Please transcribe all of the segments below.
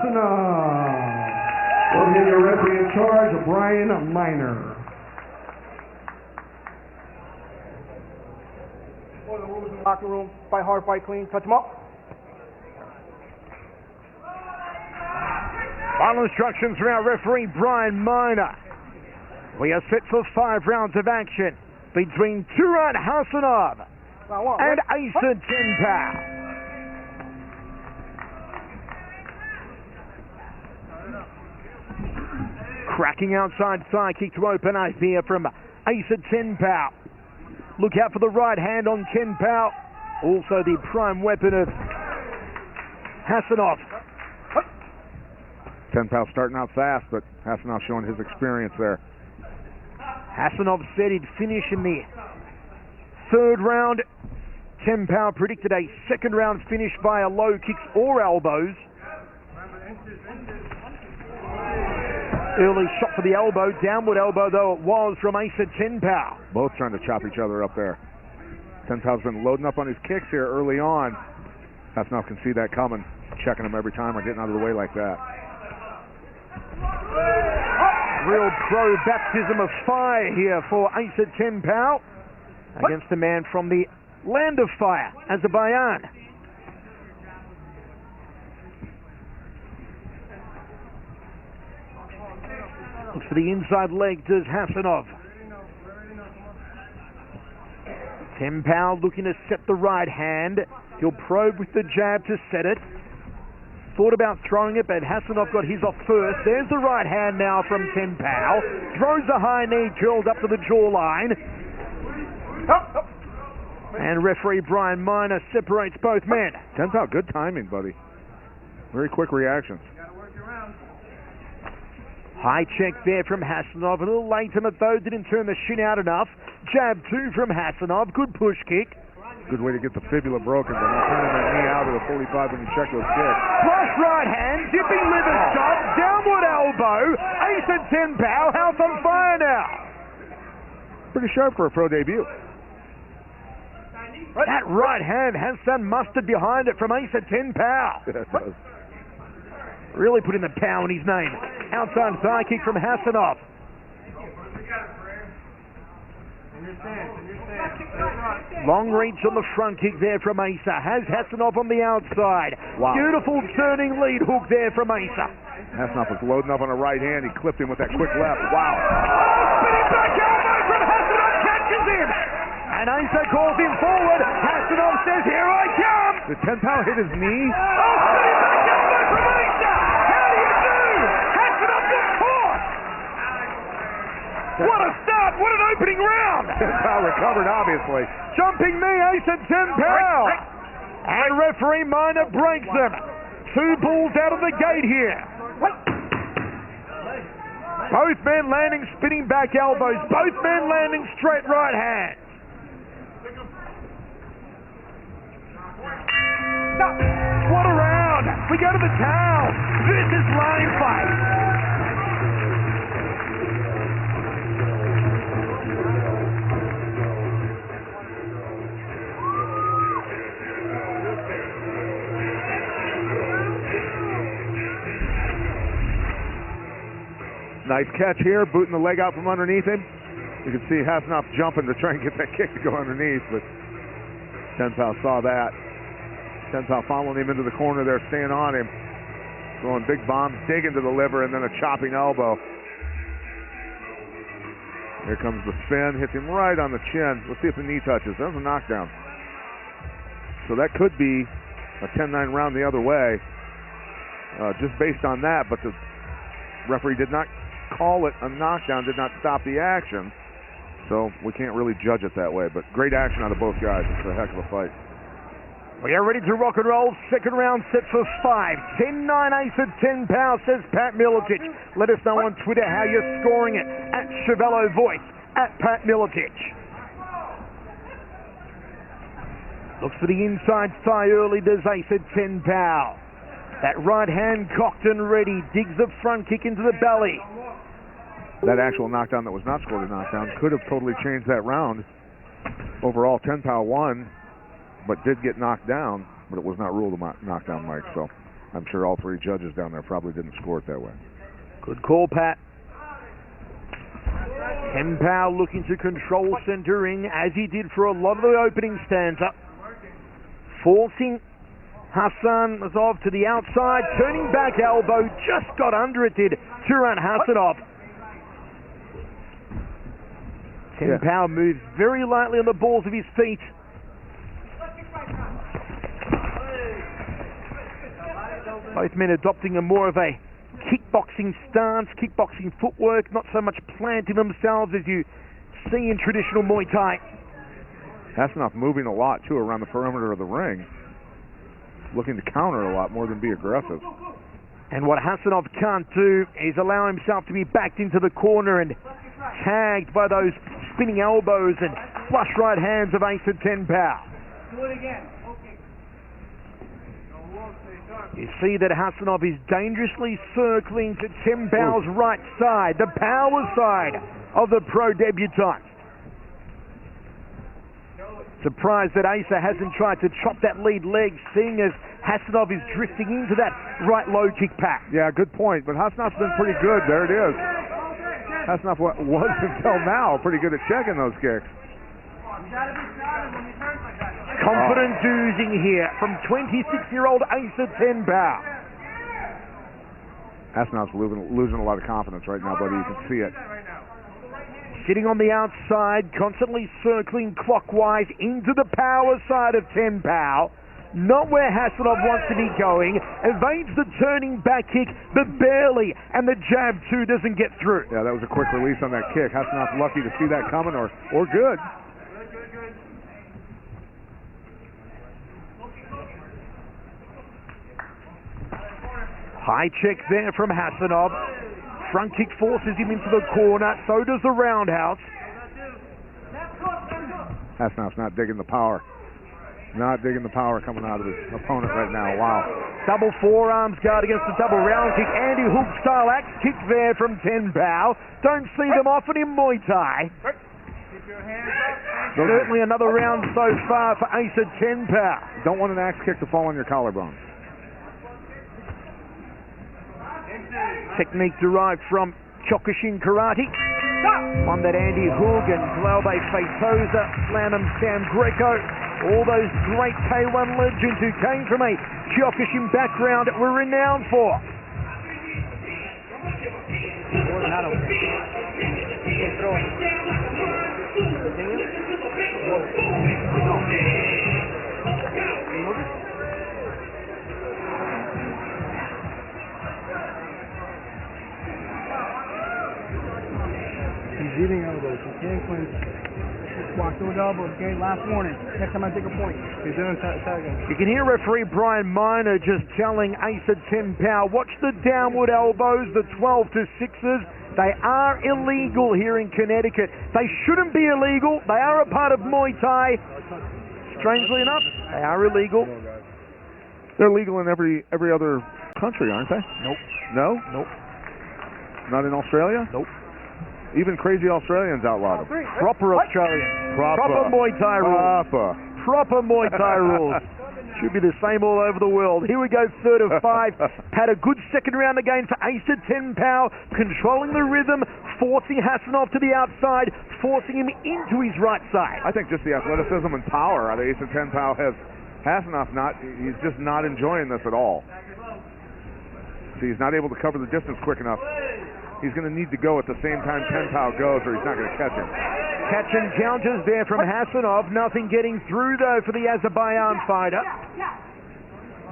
Hasanov. We'll get your referee in charge, Brian Miner. For the rules in the locker room, fight hard, fight clean, touch them up. Final instructions from our referee, Brian Miner. We are set for 5 rounds of action between Turan Hasanov and Asa Tenpow. Cracking outside side kick to open up here from Asa Tenpow. Look out for the right hand on Tenpow. Also the prime weapon of Hasanov. Tenpow starting out fast, but Hasanov showing his experience there. Hasanov said he'd finish in the 3rd round. Tenpow predicted a 2nd round finish via low kicks or elbows. Early shot for the elbow, downward elbow though it was from Asa Tenpow. Both trying to chop each other up there. Tenpow's been loading up on his kicks here early on. Hasanov can see that coming, checking him every time or getting out of the way like that. Real pro baptism of fire here for Asa Tenpow against a man from the land of fire, Azerbaijan. Looks for the inside leg, does Hasanov. Tenpow looking to set the right hand. He'll probe with the jab to set it. Thought about throwing it, but Hasanov got his off first. There's the right hand now from Tenpow. Throws a high knee, curled up to the jawline. And referee Brian Miner separates both men. Tenpow, good timing, buddy. Very quick reactions. High check there from Hasanov. A little late on it though, didn't turn the shin out enough. Jab 2 from Hasanov. Good push kick. Good way to get the fibula broken, but not turning that knee out of the 45 when you check those kicks. Flush right hand, dipping liver shot, downward elbow. Asa Tenpow, house on fire now. Pretty sharp for a pro debut. That right hand has some mustard behind it from Asa Tenpow. Yeah, it does. Really put in the pow in his name. Outside side kick from Hasanov. Long reach on the front kick there from Asa. Has Hasanov on the outside. Wow. Beautiful turning lead hook there from Asa. Hasanov was loading up on the right hand. He clipped him with that quick left. Wow. Spinning back elbow from Hasanov, catches him. And Asa calls him forward. Hasanov says, here I come. Did Tenpow hit his knee? Spinning back elbow from Asa. How do you do? Hasanov got caught. What a start. What an opening round. Tenpow recovered, obviously. Jumping knee, Asa Tenpow. And referee Miner breaks them. 2 bulls out of the gate here. Both men landing spinning back elbows. Both men landing straight right hands. What a round. We go to the towel. This is line fight. Nice catch here, booting the leg out from underneath him. You can see Hasanov jumping to try and get that kick to go underneath, but Tenpow saw that. Tenpow following him into the corner there, staying on him. Throwing big bombs, digging to the liver, and then a chopping elbow. Here comes the spin, hits him right on the chin. Let's see if the knee touches. That was a knockdown. So that could be a 10-9 round the other way, just based on that, but the referee did not call it a knockdown, did not stop the action, so we can't really judge it that way, but great action out of both guys. It's a heck of a fight. We are ready to rock and roll. 2nd round set for 5. 10-9 Asa Tenpow, says Pat Miletich. Let us know on Twitter how you're scoring it. At Chevello Voice, at Pat Miletich. Looks for the inside thigh early, does Asa Tenpow. That right hand cocked and ready, digs the front kick into the belly. That actual knockdown that was not scored a knockdown could have totally changed that round. Overall, Tenpow won, but did get knocked down, but it was not ruled a knockdown, Mike. So I'm sure all three judges down there probably didn't score it that way. Good call, Pat. Tenpow looking to control centering as he did for a lot of the opening stanza. Forcing Hasanov to the outside, turning back elbow, just got under it, did Turan Hasanov. Tenpow moves very lightly on the balls of his feet. Both men adopting a more of a kickboxing stance, kickboxing footwork, not so much planting themselves as you see in traditional Muay Thai. Hasanov moving a lot, too, around the perimeter of the ring. Looking to counter a lot more than be aggressive. And what Hasanov can't do is allow himself to be backed into the corner and tagged by those spinning elbows and flush right hands of Asa Tenpow. Do it again. Okay. You see that Hasanov is dangerously circling to Tenpow's right side, the power side of the pro debutant. Surprised that Asa hasn't tried to chop that lead leg, seeing as Hasanov is drifting into that right low kick pack. Yeah, good point, but Hasanov's been pretty good. There it is. Hasanov was until now pretty good at checking those kicks. Confidence oozing here from 26-year-old Asa Tenpow. Hasanov's losing a lot of confidence right now, buddy. You can see it. Sitting on the outside, constantly circling clockwise into the power side of Tenpow. Not where Hasanov wants to be going. Evades the turning back kick, but barely. And the jab, too, doesn't get through. Yeah, that was a quick release on that kick. Hasanov's lucky to see that coming or good. High check there from Hasanov. Front kick forces him into the corner. So does the roundhouse. Hasanov's not digging the power. Not digging the power coming out of his opponent right now. Wow. Double forearms guard against the double round kick. Andy Hook style axe kick there from Tenpow. Don't see them often in Muay Thai. Certainly another round so far for Asa Tenpow. Don't want an axe kick to fall on your collarbone. Technique derived from Kyokushin karate. One that Andy Hoog and Glaude Feitosa, Lanham Sam Greco, all those great K1 legends who came from a Kyokushin background were renowned for. He's eating elbows. He can't clinch. Walk through elbows. Okay, last warning. Next time I take a point. He's doing tagging. You can hear referee Brian Miner just telling Asa Tenpow, watch the downward elbows, the 12 to 6s. They are illegal here in Connecticut. They shouldn't be illegal. They are a part of Muay Thai. Strangely enough, they are illegal. They're legal in every other country, aren't they? Nope. No? Nope. Not in Australia? Nope. Even crazy Australians outlawed them. Proper Australian. Proper Muay Thai rules. Proper Muay Thai rules. Should be the same all over the world. Here we go, third of 5. Had a good second round again for Asa Tenpow, controlling the rhythm, forcing Hasanov to the outside, forcing him into his right side. I think just the athleticism and power out of Asa Tenpow has Hasanov he's just not enjoying this at all. See, he's not able to cover the distance quick enough. He's going to need to go at the same time Tenpow goes, or he's not going to catch him. Catch and counters there from Hasanov. Nothing getting through, though, for the Azerbaijan fighter.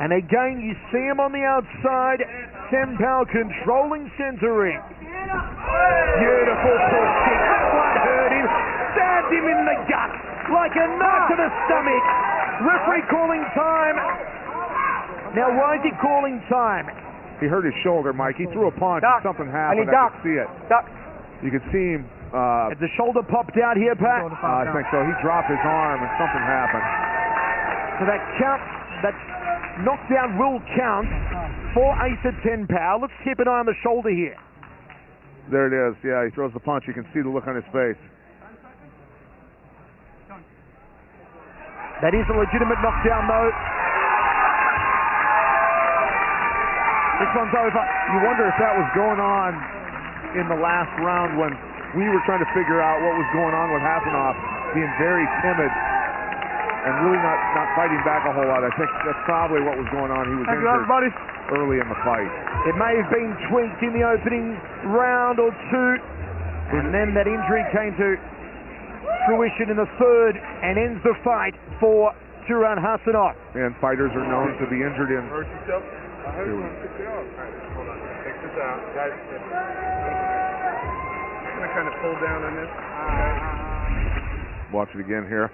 And again, you see him on the outside. Tenpow controlling centering. Beautiful push kick. That one hurt him. Stabbed him in the gut like a knife to the stomach. Referee calling time. Now, why is he calling time? He hurt his shoulder, Mike. He threw a punch and something happened. I could see it. You could see him. Has the shoulder popped out here, Pat? I think so. He dropped his arm and something happened. So that knockdown will count for Asa Tenpow. Let's keep an eye on the shoulder here. There it is. Yeah, he throws the punch. You can see the look on his face. That is a legitimate knockdown, though. This one's over. You wonder if that was going on in the last round when we were trying to figure out what was going on with Hasanov, being very timid and really not fighting back a whole lot. I think that's probably what was going on. He was injured early in the fight. It may have been tweaked in the opening round or two, and then that injury came to fruition in the third and ends the fight for Turan Hasanov. And fighters are known to be injured in. Hurt yourself? I heard you want to fix it up. All right, hold on. Fix this out. Guys, I'm going to kind of pull down on this. Watch it again here.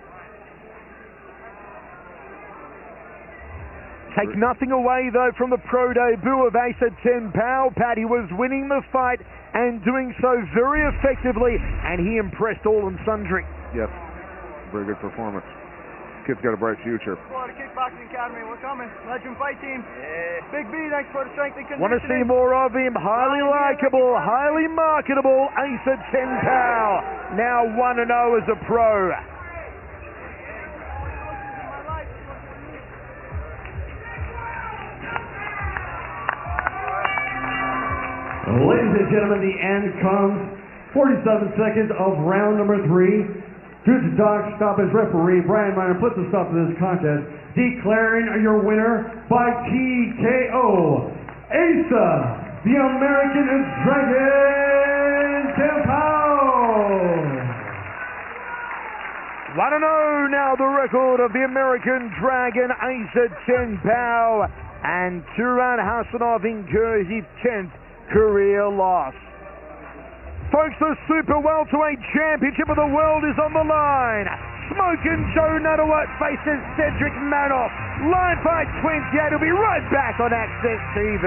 Take nothing away, though, from the pro debut of Tenpow. Paddy was winning the fight and doing so very effectively, and he impressed all and sundry. Yes, very good performance. Kid's got a bright future. Florida Kickboxing Academy, we're coming. Legend fight team. Big B, thanks for the strength and Want to see more of him? Highly likable, highly marketable Tenpow. Now 1-0 as a pro. Ladies and gentlemen, the end comes. 47 seconds of round number 3. Due to dog stoppage, referee Brian Miner puts a stop to this contest, declaring your winner by TKO, Asa, the American Dragon Tenpow. 1-0 now the record of the American Dragon Tenpow, and Turan Hasanov incurs his 10th career loss. Folks, the Super Welterweight Championship of the World is on the line. Smokin' Joe Nuttawut faces Cedric Manoff. Line fight 28 will be right back on Access TV.